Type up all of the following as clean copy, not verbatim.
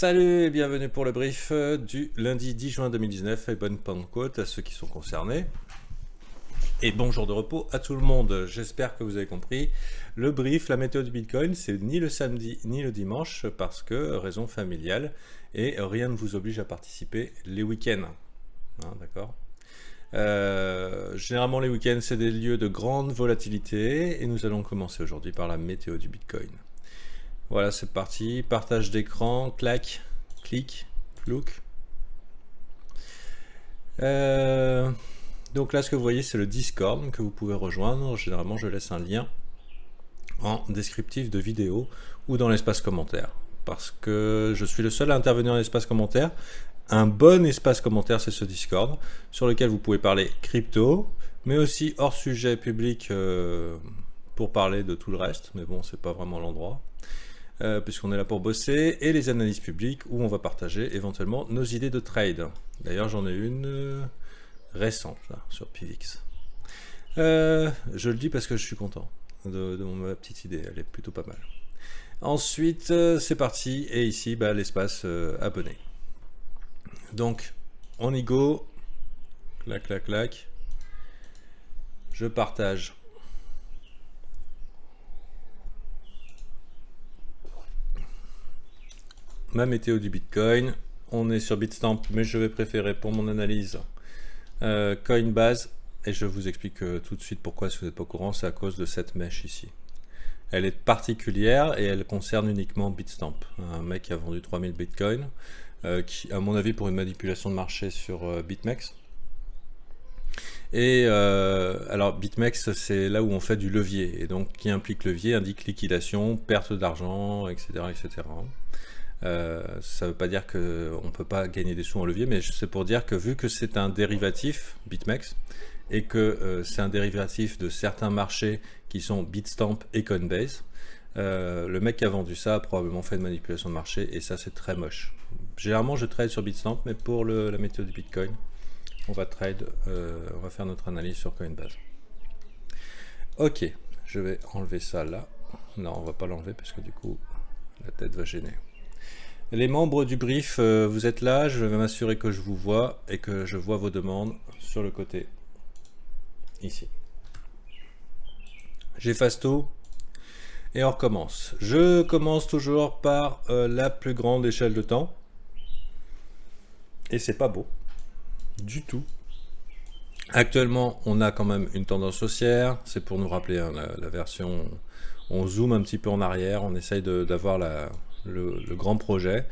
Salut et bienvenue pour le brief du lundi 10 juin 2019 et bonne Pentecôte à ceux qui sont concernés. Et bon jour de repos à tout le monde, j'espère que vous avez compris. Le brief, la météo du Bitcoin, c'est ni le samedi ni le dimanche parce que raison familiale et rien ne vous oblige à participer les week-ends. D'accord. Généralement les week-ends c'est des lieux de grande volatilité et nous allons commencer aujourd'hui par la météo du Bitcoin. Voilà, c'est parti. Partage d'écran, clac, clic, clouc. Donc là, ce que vous voyez, c'est le Discord que vous pouvez rejoindre. Généralement, je laisse un lien en descriptif de vidéo ou dans l'espace commentaire. Parce que je suis le seul à intervenir dans l'espace commentaire. Un bon espace commentaire, c'est ce Discord, sur lequel vous pouvez parler crypto, mais aussi hors sujet public pour parler de tout le reste. Mais bon, c'est pas vraiment l'endroit. Puisqu'on est là pour bosser, et les analyses publiques où on va partager éventuellement nos idées de trade. D'ailleurs, j'en ai une récente là, sur Pivx. Je le dis parce que je suis content de ma petite idée, elle est plutôt pas mal. Ensuite, c'est parti, et ici, l'espace abonné. Donc, on y go, clac, clac, clac. Je partage. Ma météo du Bitcoin, on est sur Bitstamp, mais je vais préférer pour mon analyse Coinbase, et je vous explique tout de suite pourquoi, si vous n'êtes pas au courant, c'est à cause de cette mèche ici. Elle est particulière et elle concerne uniquement Bitstamp, un mec qui a vendu 3000 Bitcoins, qui, à mon avis, pour une manipulation de marché sur BitMEX. Et alors BitMEX, c'est là où on fait du levier, et donc qui implique levier indique liquidation, perte d'argent, etc., etc. Ça ne veut pas dire qu'on ne peut pas gagner des sous en levier, mais c'est pour dire que vu que c'est un dérivatif, BitMEX, et que c'est un dérivatif de certains marchés qui sont Bitstamp et Coinbase, le mec qui a vendu ça a probablement fait une manipulation de marché, et ça c'est très moche. Généralement je trade sur Bitstamp, mais pour la méthode du Bitcoin, on va faire notre analyse sur Coinbase. Ok, je vais enlever ça là. Non, on va pas l'enlever parce que du coup la tête va gêner. Les membres du brief, vous êtes là, je vais m'assurer que je vous vois et que je vois vos demandes sur le côté, ici. J'efface tout et on recommence. Je commence toujours par la plus grande échelle de temps. Et c'est pas beau, du tout. Actuellement, on a quand même une tendance haussière, c'est pour nous rappeler la version, on zoome un petit peu en arrière, on essaye d'avoir le grand projet.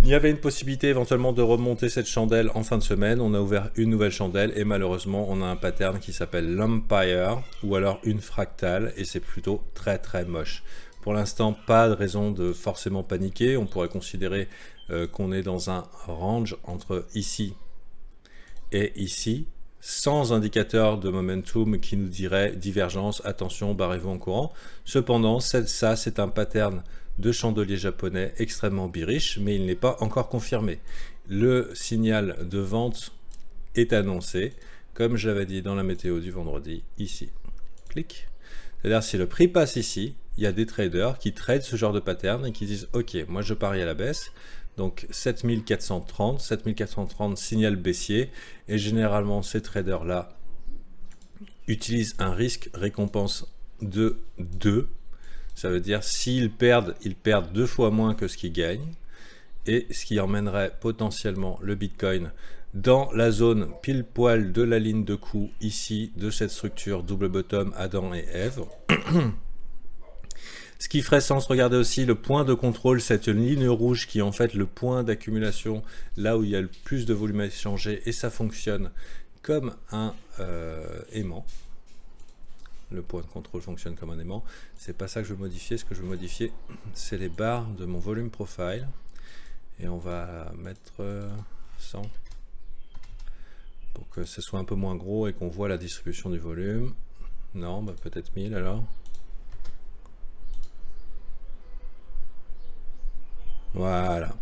Il y avait une possibilité éventuellement de remonter cette chandelle en fin de semaine. On a ouvert une nouvelle chandelle et malheureusement on a un pattern qui s'appelle l'Empire ou alors une fractale et c'est plutôt très très moche. Pour l'instant, pas de raison de forcément paniquer. On pourrait considérer qu'on est dans un range entre ici et ici, sans indicateur de momentum qui nous dirait divergence, attention, barrez-vous en courant. Cependant, ça c'est un pattern de chandelier japonais extrêmement bearish, mais il n'est pas encore confirmé. Le signal de vente est annoncé, comme j'avais dit dans la météo du vendredi, ici. Clic. C'est-à-dire si le prix passe ici, il y a des traders qui tradent ce genre de pattern et qui disent « Ok, moi je parie à la baisse ». Donc 7430 signal baissier, et généralement ces traders-là utilisent un risque récompense de 2. Ça veut dire s'ils perdent, ils perdent 2 fois moins que ce qu'ils gagnent, et ce qui emmènerait potentiellement le Bitcoin dans la zone pile poil de la ligne de coup ici de cette structure double bottom Adam et Ève. Ce qui ferait sens, regardez aussi le point de contrôle, cette ligne rouge qui est en fait le point d'accumulation, là où il y a le plus de volume à échanger, et ça fonctionne comme un aimant. Le point de contrôle fonctionne comme un aimant. C'est pas ça que je veux modifier, ce que je veux modifier, c'est les barres de mon volume profile. Et on va mettre 100 pour que ce soit un peu moins gros et qu'on voit la distribution du volume. Non, peut-être 1000 alors. Voilà.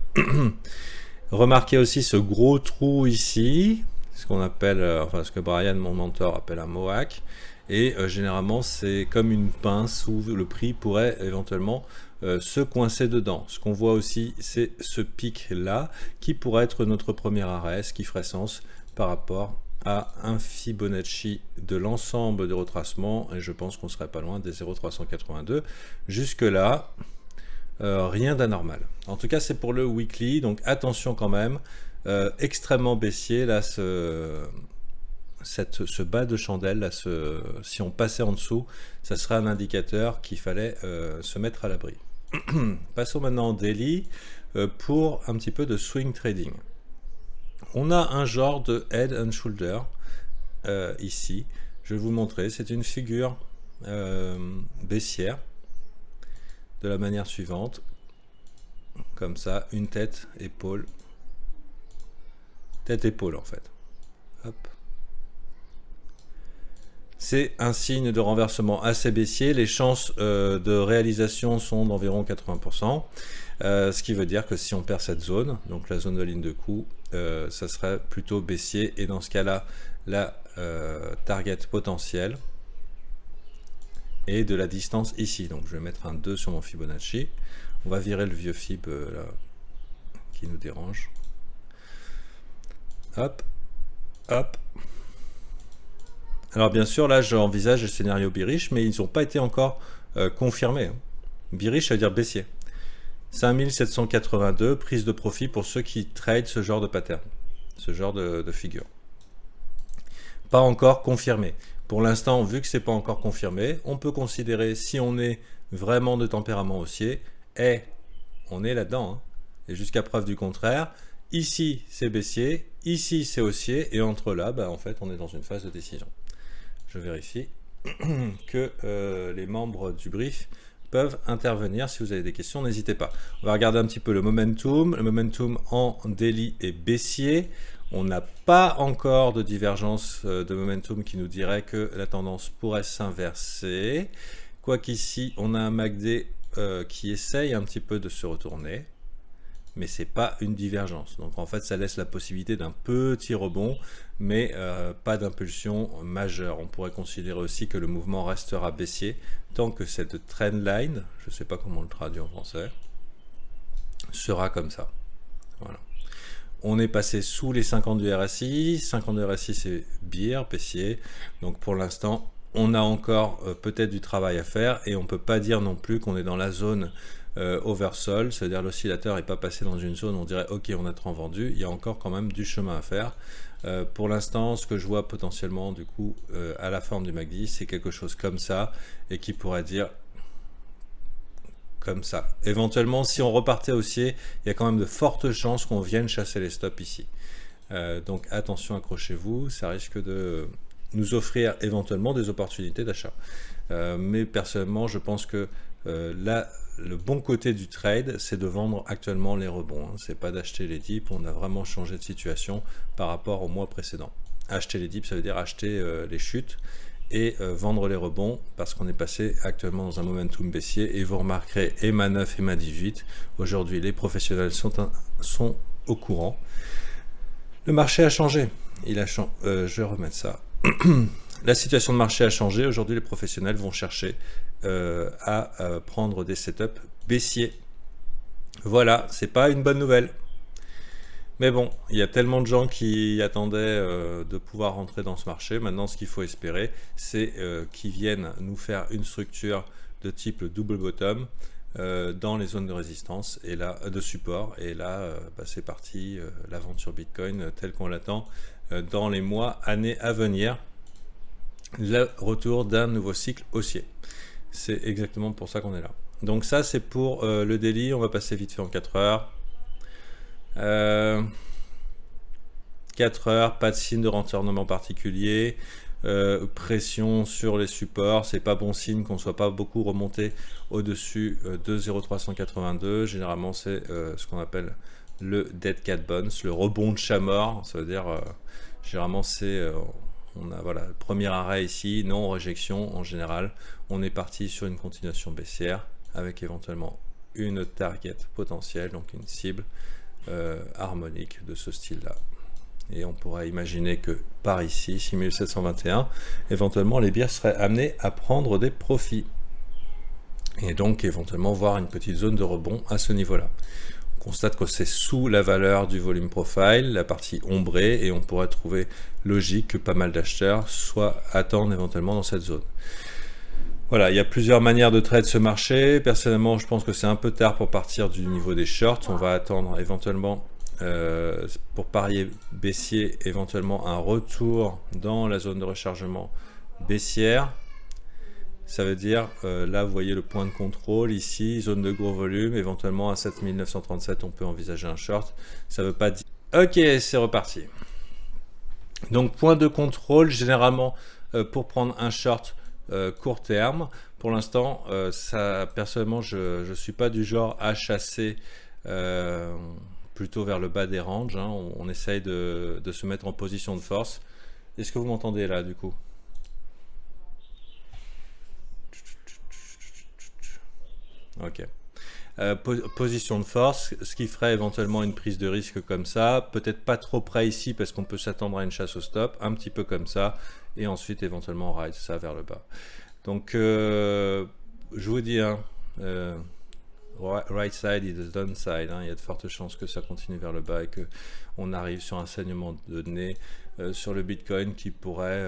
Remarquez aussi ce gros trou ici, ce qu'on appelle, enfin ce que Brian, mon mentor, appelle un mohawk. et généralement c'est comme une pince où le prix pourrait éventuellement se coincer dedans. Ce qu'on voit aussi, c'est ce pic là qui pourrait être notre premier arrêt, ce qui ferait sens par rapport à un Fibonacci de l'ensemble des retracements, et je pense qu'on serait pas loin des 0,382. Jusque là, rien d'anormal. En tout cas, c'est pour le weekly, donc attention quand même, extrêmement baissier là, ce bas de chandelle là, si on passait en dessous, ça serait un indicateur qu'il fallait se mettre à l'abri. Passons maintenant au daily pour un petit peu de swing trading. On a un genre de head and shoulder ici. Je vais vous montrer. C'est une figure baissière de la manière suivante. Comme ça, une tête, épaule. Tête, épaule en fait. Hop. C'est un signe de renversement assez baissier. Les chances de réalisation sont d'environ 80%. Ce qui veut dire que si on perd cette zone, donc la zone de ligne de coup, ça serait plutôt baissier. Et dans ce cas-là, la target potentielle est de la distance ici. Donc je vais mettre un 2 sur mon Fibonacci. On va virer le vieux Fib là, qui nous dérange. Hop, hop. Alors bien sûr, là j'envisage le scénario bearish, mais ils n'ont pas été encore confirmés. Bearish, ça veut dire baissier. 5782, prise de profit pour ceux qui trade ce genre de pattern, ce genre de figure. Pas encore confirmé. Pour l'instant, vu que c'est pas encore confirmé, on peut considérer, si on est vraiment de tempérament haussier, et on est là-dedans, hein, et jusqu'à preuve du contraire, ici c'est baissier, ici c'est haussier, et entre là, bah, en fait, on est dans une phase de décision. Je vérifie que les membres du brief peuvent intervenir. Si vous avez des questions, n'hésitez pas. On va regarder un petit peu le momentum. Le momentum en daily est baissier. On n'a pas encore de divergence de momentum qui nous dirait que la tendance pourrait s'inverser. Quoiqu'ici, on a un MACD qui essaye un petit peu de se retourner, mais c'est pas une divergence. Donc en fait, ça laisse la possibilité d'un petit rebond, mais pas d'impulsion majeure. On pourrait considérer aussi que le mouvement restera baissier tant que cette trendline, je ne sais pas comment on le traduit en français, sera comme ça. Voilà. On est passé sous les 50 du RSI. 50 du RSI, c'est bear, baissier. Donc pour l'instant, on a encore peut-être du travail à faire, et on ne peut pas dire non plus qu'on est dans la zone oversold, c'est-à-dire l'oscillateur n'est pas passé dans une zone où on dirait ok, on a trop vendu. Il y a encore quand même du chemin à faire. Pour l'instant, ce que je vois potentiellement du coup à la forme du MACD, c'est quelque chose comme ça, et qui pourrait dire comme ça. Éventuellement, si on repartait haussier, il y a quand même de fortes chances qu'on vienne chasser les stops ici. Donc attention, accrochez-vous, ça risque de nous offrir éventuellement des opportunités d'achat. Mais personnellement, je pense que là, le bon côté du trade, c'est de vendre actuellement les rebonds. Hein. C'est pas d'acheter les dips. On a vraiment changé de situation par rapport au mois précédent. Acheter les dips, ça veut dire acheter les chutes, et vendre les rebonds, parce qu'on est passé actuellement dans un momentum baissier. Et vous remarquerez, EMA 9 et EMA 18, aujourd'hui les professionnels sont au courant. Le marché a changé. Je vais remettre ça. La situation de marché a changé. Aujourd'hui, les professionnels vont chercher à prendre des setups baissiers. Voilà, c'est pas une bonne nouvelle. Mais bon, il y a tellement de gens qui attendaient de pouvoir rentrer dans ce marché. Maintenant, ce qu'il faut espérer, c'est qu'ils viennent nous faire une structure de type double bottom dans les zones de résistance et là de support. Et là, c'est parti, l'aventure Bitcoin telle qu'on l'attend dans les mois, années à venir. Le retour d'un nouveau cycle haussier. C'est exactement pour ça qu'on est là. Donc ça, c'est pour le daily. On va passer vite fait en 4 heures. 4 heures, pas de signe de rentournement particulier. Pression sur les supports. C'est pas bon signe qu'on soit pas beaucoup remonté au-dessus de 0,382. Généralement, c'est ce qu'on appelle le dead cat bounce, le rebond de chat mort. Ça veut dire, généralement, c'est... on a voilà, le premier arrêt ici, non réjection en général. On est parti sur une continuation baissière avec éventuellement une target potentielle, donc une cible harmonique de ce style-là. Et on pourrait imaginer que par ici, 6721, éventuellement les bières seraient amenées à prendre des profits. Et donc éventuellement voir une petite zone de rebond à ce niveau-là. On constate que c'est sous la valeur du volume profile, la partie ombrée, et on pourrait trouver logique que pas mal d'acheteurs soient attendent éventuellement dans cette zone. Voilà, il y a plusieurs manières de trade ce marché. Personnellement, je pense que c'est un peu tard pour partir du niveau des shorts. On va attendre éventuellement, pour parier baissier, éventuellement un retour dans la zone de rechargement baissière. Ça veut dire, là vous voyez le point de contrôle ici, zone de gros volume, éventuellement à 7937 on peut envisager un short. Ça veut pas dire... Ok, c'est reparti. Donc point de contrôle, généralement pour prendre un short court terme. Pour l'instant, personnellement, je ne suis pas du genre à chasser plutôt vers le bas des ranges. Hein. On essaye de se mettre en position de force. Est-ce que vous m'entendez là du coup ? Ok. Position de force, ce qui ferait éventuellement une prise de risque comme ça, peut-être pas trop près ici parce qu'on peut s'attendre à une chasse au stop, un petit peu comme ça, et ensuite éventuellement on ride ça vers le bas. Donc je vous dis, hein, right side is the downside, hein, il y a de fortes chances que ça continue vers le bas et que on arrive sur un saignement de nez sur le Bitcoin qui pourrait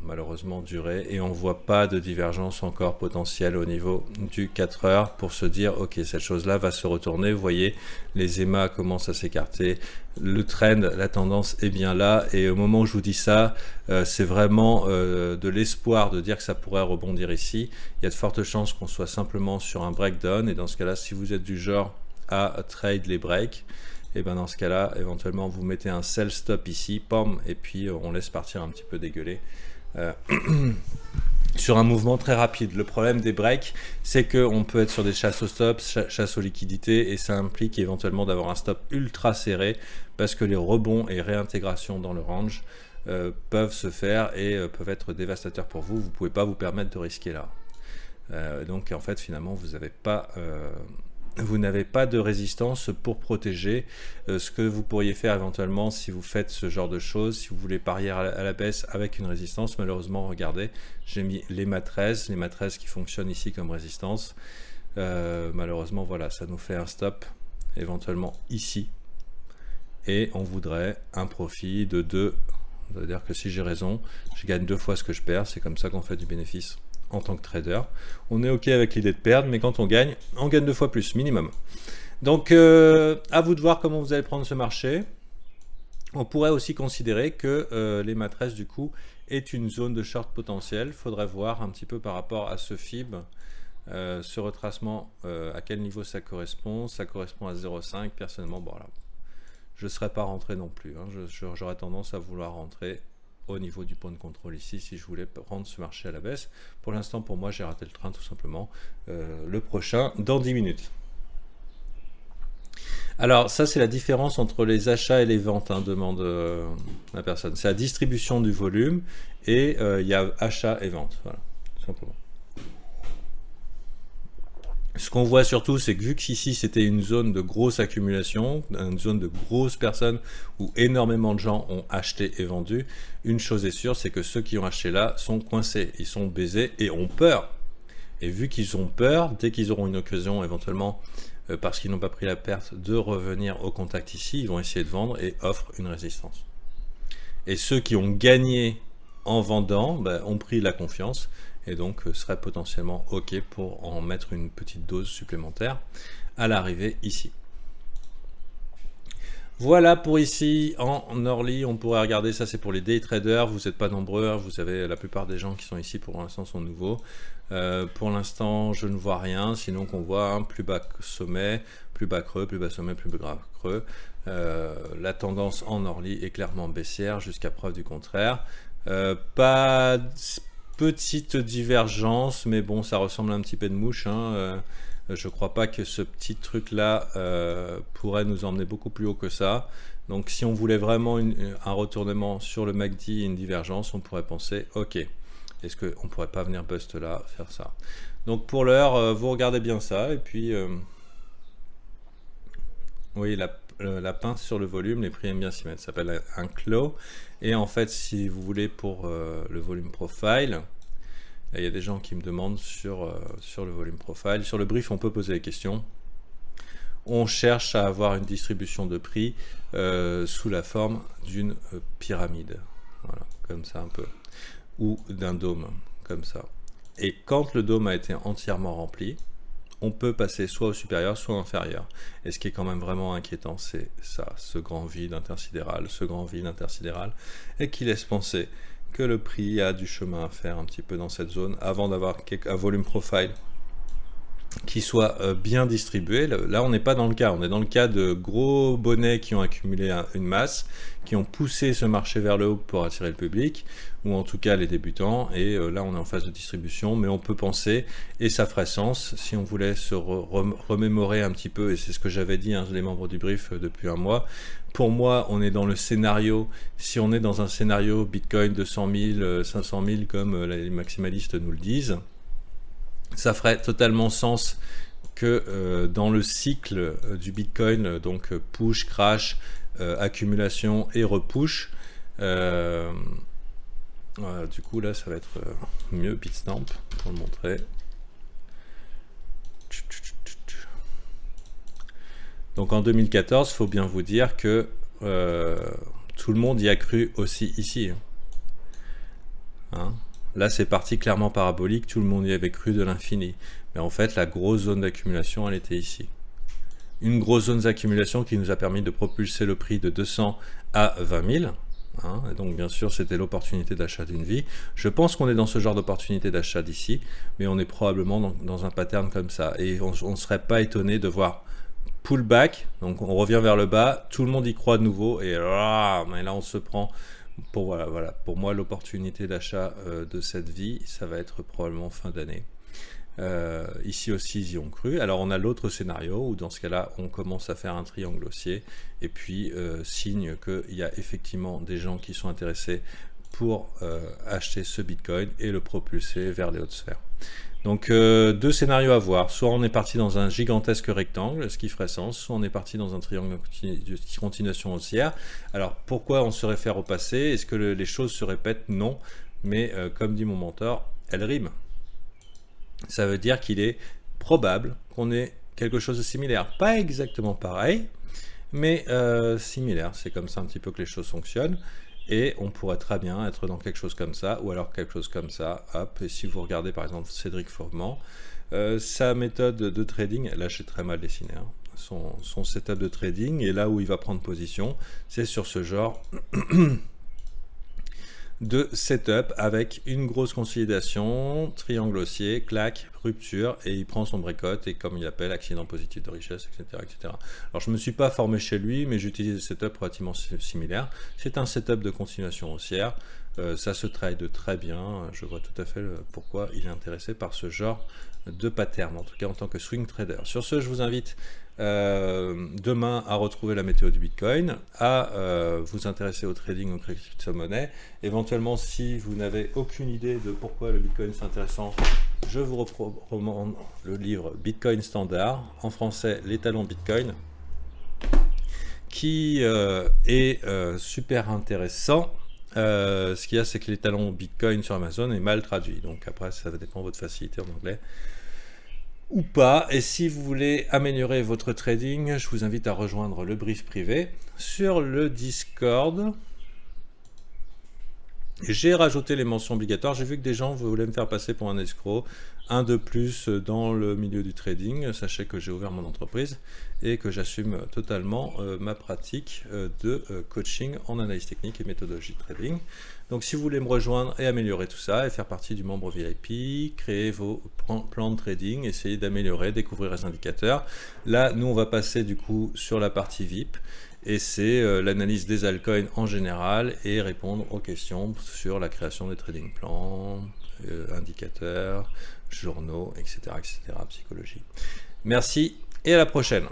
malheureusement durer, et on voit pas de divergence encore potentielle au niveau du 4 heures pour se dire ok, cette chose là va se retourner. Vous voyez, les EMA commencent à s'écarter, le trend, la tendance est bien là, et au moment où je vous dis ça, c'est vraiment de l'espoir de dire que ça pourrait rebondir ici. Il y a de fortes chances qu'on soit simplement sur un breakdown, et dans ce cas là, si vous êtes du genre à trade les breaks, et ben dans ce cas là, éventuellement vous mettez un sell stop ici, pom, et puis on laisse partir un petit peu dégueuler sur un mouvement très rapide. Le problème des breaks, c'est qu'on peut être sur des chasses au stop, chasse aux liquidités, et ça implique éventuellement d'avoir un stop ultra serré parce que les rebonds et réintégrations dans le range peuvent se faire et peuvent être dévastateurs pour vous. Vous ne pouvez pas vous permettre de risquer là. Donc en fait finalement vous n'avez pas de résistance pour protéger ce que vous pourriez faire éventuellement si vous faites ce genre de choses. Si vous voulez parier à la baisse avec une résistance, malheureusement, regardez, j'ai mis les mâts 13 qui fonctionnent ici comme résistance. Malheureusement, voilà, ça nous fait un stop éventuellement ici. Et on voudrait un profit de 2. C'est-à-dire que si j'ai raison, je gagne 2 fois ce que je perds. C'est comme ça qu'on fait du bénéfice en tant que trader. On est ok avec l'idée de perdre, mais quand on gagne 2 fois plus minimum. Donc à vous de voir comment vous allez prendre ce marché. On pourrait aussi considérer que les matrices du coup est une zone de short potentiel. Faudrait voir un petit peu par rapport à ce FIB, ce retracement, à quel niveau ça correspond. Ça correspond à 0,5. Personnellement, bon, là, je ne serais pas rentré non plus, hein. J'aurais tendance à vouloir rentrer au niveau du point de contrôle ici si je voulais rendre ce marché à la baisse. Pour l'instant, pour moi, j'ai raté le train tout simplement. Le prochain dans 10 minutes. Alors ça, c'est la différence entre les achats et les ventes, hein, demande la personne. C'est la distribution du volume et il y a achat et vente, voilà, tout simplement. Ce qu'on voit surtout, c'est que vu qu'ici c'était une zone de grosse accumulation, une zone de grosses personnes où énormément de gens ont acheté et vendu, une chose est sûre, c'est que ceux qui ont acheté là sont coincés, ils sont baisés et ont peur. Et vu qu'ils ont peur, dès qu'ils auront une occasion éventuellement, parce qu'ils n'ont pas pris la perte, de revenir au contact ici, ils vont essayer de vendre et offrent une résistance. Et ceux qui ont gagné en vendant ont pris la confiance et donc seraient potentiellement ok pour en mettre une petite dose supplémentaire à l'arrivée ici. Voilà pour ici en early. On pourrait regarder ça, c'est pour les day traders. Vous n'êtes pas nombreux, vous savez, la plupart des gens qui sont ici pour l'instant sont nouveaux. Pour l'instant, je ne vois rien, sinon qu'on voit un plus bas sommet, plus bas creux, plus bas sommet, plus bas creux. La tendance en early est clairement baissière jusqu'à preuve du contraire. Pas petite divergence, mais bon, ça ressemble à un petit peu de mouche, hein. Je ne crois pas que ce petit truc là pourrait nous emmener beaucoup plus haut que ça. Donc si on voulait vraiment un retournement sur le MACD et une divergence, on pourrait penser ok, est-ce qu'on ne pourrait pas venir bust là, faire ça. Donc pour l'heure, vous regardez bien ça, et puis oui, la pince sur le volume, les prix aiment bien s'y mettre. Ça s'appelle un clos. Et en fait, si vous voulez pour le volume profile, il y a des gens qui me demandent sur le volume profile. Sur le brief, on peut poser des questions. On cherche à avoir une distribution de prix sous la forme d'une pyramide. Voilà, comme ça un peu. Ou d'un dôme, comme ça. Et quand le dôme a été entièrement rempli, on peut passer soit au supérieur, soit au inférieur. Et ce qui est quand même vraiment inquiétant, c'est ça, ce grand vide intersidéral, et qui laisse penser que le prix a du chemin à faire un petit peu dans cette zone avant d'avoir un volume profile qui soit bien distribué. Là, on n'est pas dans le cas. On est dans le cas de gros bonnets qui ont accumulé une masse, qui ont poussé ce marché vers le haut pour attirer le public, ou en tout cas les débutants. Et là, on est en phase de distribution, mais on peut penser, et ça ferait sens, si on voulait se remémorer un petit peu, et c'est ce que j'avais dit, les membres du brief depuis un mois. Pour moi, on est dans le scénario, si on est dans un scénario Bitcoin 200 000, 500 000, comme les maximalistes nous le disent, ça ferait totalement sens que dans le cycle du Bitcoin, donc push, crash, accumulation et repush, du coup là ça va être mieux Bitstamp pour le montrer. Donc en 2014, il faut bien vous dire que tout le monde y a cru aussi ici. Hein, là, c'est parti clairement parabolique, tout le monde y avait cru de l'infini. Mais en fait, la grosse zone d'accumulation, elle était ici. Une grosse zone d'accumulation qui nous a permis de propulser le prix de 200 à 20 000. Hein, et donc, bien sûr, c'était l'opportunité d'achat d'une vie. Je pense qu'on est dans ce genre d'opportunité d'achat d'ici, mais on est probablement dans un pattern comme ça. Et on ne serait pas étonné de voir pullback, donc on revient vers le bas, tout le monde y croit de nouveau, et là on se prend... Voilà. Pour moi, l'opportunité d'achat de cette vie, ça va être probablement fin d'année. Ici aussi, ils y ont cru. Alors, on a l'autre scénario où, dans ce cas-là, on commence à faire un triangle haussier et puis signe qu'il y a effectivement des gens qui sont intéressés pour acheter ce Bitcoin et le propulser vers les hautes sphères. Donc, deux scénarios à voir. Soit on est parti dans un gigantesque rectangle, ce qui ferait sens, soit on est parti dans un triangle de continuation haussière. Alors, pourquoi on se réfère au passé? Est-ce que les choses se répètent? Non. Mais, comme dit mon mentor, elles riment. Ça veut dire qu'il est probable qu'on ait quelque chose de similaire. Pas exactement pareil, mais similaire. C'est comme ça un petit peu que les choses fonctionnent. Et on pourrait très bien être dans quelque chose comme ça, ou alors quelque chose comme ça, hop, et si vous regardez par exemple Cédric Fauveman, sa méthode de trading, là j'ai très mal dessiné, hein, son setup de trading, et là où il va prendre position, c'est sur ce genre de setup avec une grosse consolidation, triangle haussier, claque, rupture, et il prend son breakout et comme il appelle accident positif de richesse, etc. etc. Alors je ne me suis pas formé chez lui, mais j'utilise des setups relativement similaires. C'est un setup de continuation haussière, ça se trade très bien, je vois tout à fait pourquoi il est intéressé par ce genre de pattern, en tout cas en tant que swing trader. Sur ce, je vous invite demain à retrouver la météo du Bitcoin, à vous intéresser au trading, aux crypto-monnaies. Éventuellement, si vous n'avez aucune idée de pourquoi le Bitcoin c'est intéressant, je vous recommande le livre Bitcoin Standard, en français Les Talons Bitcoin, qui est super intéressant. Ce qu'il y a, c'est que les talons Bitcoin sur Amazon est mal traduit. Donc après, ça dépend de votre facilité en anglais ou pas. Et si vous voulez améliorer votre trading, je vous invite à rejoindre le brief privé sur le Discord. J'ai rajouté les mentions obligatoires. J'ai vu que des gens voulaient me faire passer pour un escroc. Un de plus dans le milieu du trading. Sachez que j'ai ouvert mon entreprise et que j'assume totalement ma pratique de coaching en analyse technique et méthodologie de trading. Donc si vous voulez me rejoindre et améliorer tout ça et faire partie du membre VIP, créer vos plans de trading, essayer d'améliorer, découvrir les indicateurs. Là, nous on va passer du coup sur la partie VIP. Et c'est l'analyse des altcoins en général et répondre aux questions sur la création des trading plans, indicateurs, journaux, etc., etc., psychologie. Merci et à la prochaine.